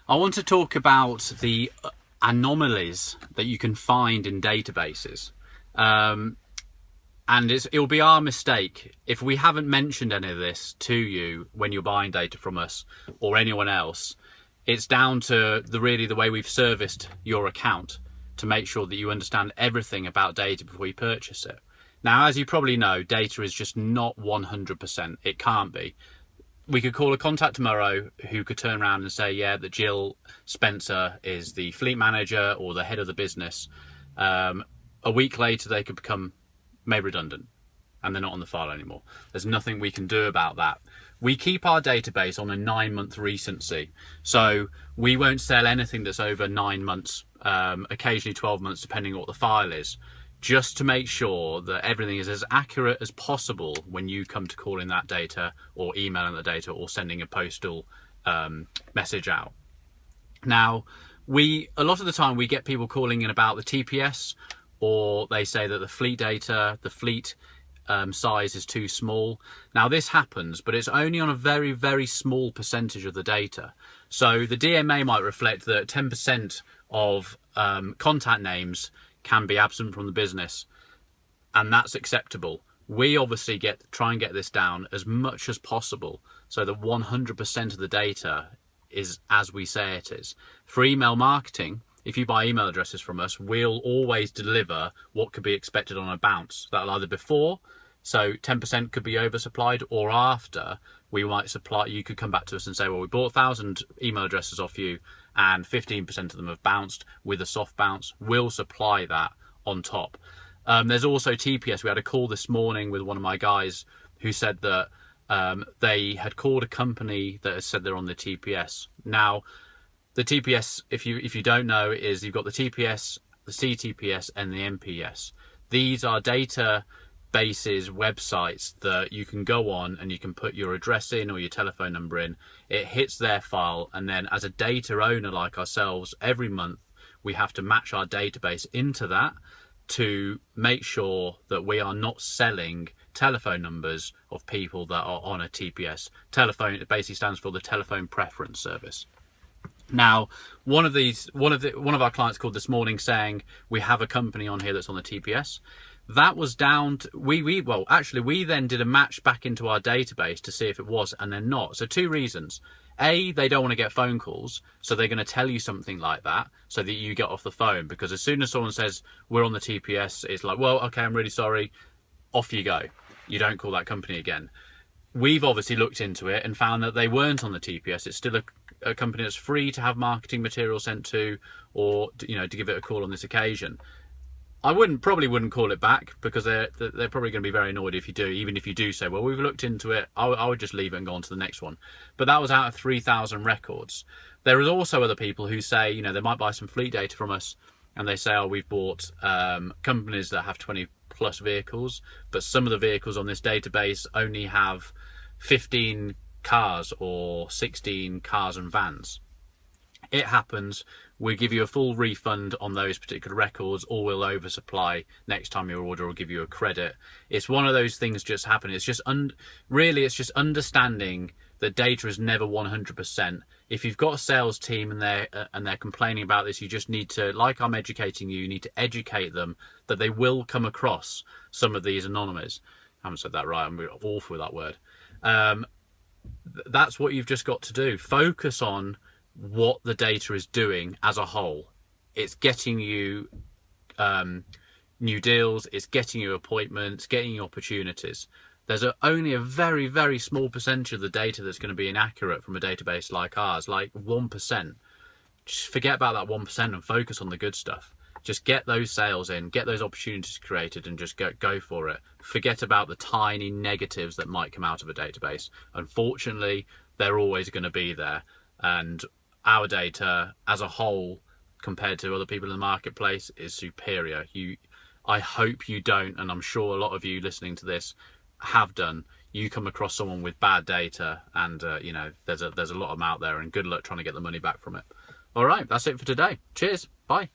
I want to talk about the anomalies that you can find in databases. And it'll be our mistake if we haven't mentioned any of this to you when you're buying data from us or anyone else. It's down to the way we've serviced your account to make sure that you understand everything about data before you purchase it. Now, as you probably know, data is just not 100%. It can't be. We could call a contact tomorrow who could turn around and say, yeah, that Jill Spencer is the fleet manager or the head of the business. A week later, they could become made redundant and they're not on the file anymore. There's nothing we can do about that. We keep our database on a 9-month recency. So we won't sell anything that's over 9 months, occasionally 12 months, depending on what the file is, just to make sure that everything is as accurate as possible when you come to calling that data or emailing the data or sending a postal message out. Now, a lot of the time we get people calling in about the TPS, or they say that the fleet data, the fleet size is too small. Now this happens, but it's only on a very, very small percentage of the data. So the DMA might reflect that 10% of contact names can be absent from the business, and that's acceptable. We obviously try and get this down as much as possible so that 100% of the data is as we say it is. For email marketing, if you buy email addresses from us, we'll always deliver what could be expected on a bounce. That'll either before, so 10% could be oversupplied, or after, we might supply. You could come back to us and say, well, we bought 1,000 email addresses off you and 15% of them have bounced with a soft bounce. We'll supply that on top. There's also TPS. We had a call this morning with one of my guys who said that they had called a company that has said they're on the TPS. Now, the TPS, if you don't know, is you've got the TPS, the CTPS and the MPS. These are databases, websites that you can go on and you can put your address in or your telephone number in. It hits their file, and then as a data owner like ourselves, every month we have to match our database into that to make sure that we are not selling telephone numbers of people that are on a TPS. Telephone, it basically stands for the telephone preference service. Now, one of our clients called this morning saying we have a company on here that's on the TPS. That was down to, we then did a match back into our database to see if it was, and they're not. So 2 reasons. A, they don't want to get phone calls, so they're going to tell you something like that so that you get off the phone, because as soon as someone says we're on the TPS, it's like, well, okay, I'm really sorry, off you go. You don't call that company again. We've obviously looked into it and found that they weren't on the TPS. It's still a company that's free to have marketing material sent to, or to give it a call on this occasion. I probably wouldn't call it back, because they're probably going to be very annoyed if you do. Even if you do say, well, we've looked into it, I would just leave it and go on to the next one. But that was out of 3,000 records. There is also other people who say, they might buy some fleet data from us, and they say, oh, we've bought companies that have 20 plus vehicles, but some of the vehicles on this database only have 15 cars or 16 cars and vans. It happens. We give you a full refund on those particular records, or we'll oversupply next time you order, or give you a credit. It's one of those things just happen. It's just it's just understanding that data is never 100%. If you've got a sales team and they're complaining about this, you just need to, like I'm educating you, you need to educate them that they will come across some of these anomalies. I haven't said that right. I'm awful with that word. That's what you've just got to do. Focus on what the data is doing as a whole. It's getting you new deals, it's getting you appointments, getting you opportunities. There's only a very, very small percentage of the data that's going to be inaccurate from a database like ours, like 1%. Just forget about that 1% and focus on the good stuff. Just get those sales in, get those opportunities created, and just go for it. Forget about the tiny negatives that might come out of a database. Unfortunately, they're always going to be there. And our data as a whole, compared to other people in the marketplace, is superior. I hope you don't, and I'm sure a lot of you listening to this have done. You come across someone with bad data, and there's a lot of them out there, and good luck trying to get the money back from it. All right, that's it for today. Cheers. Bye.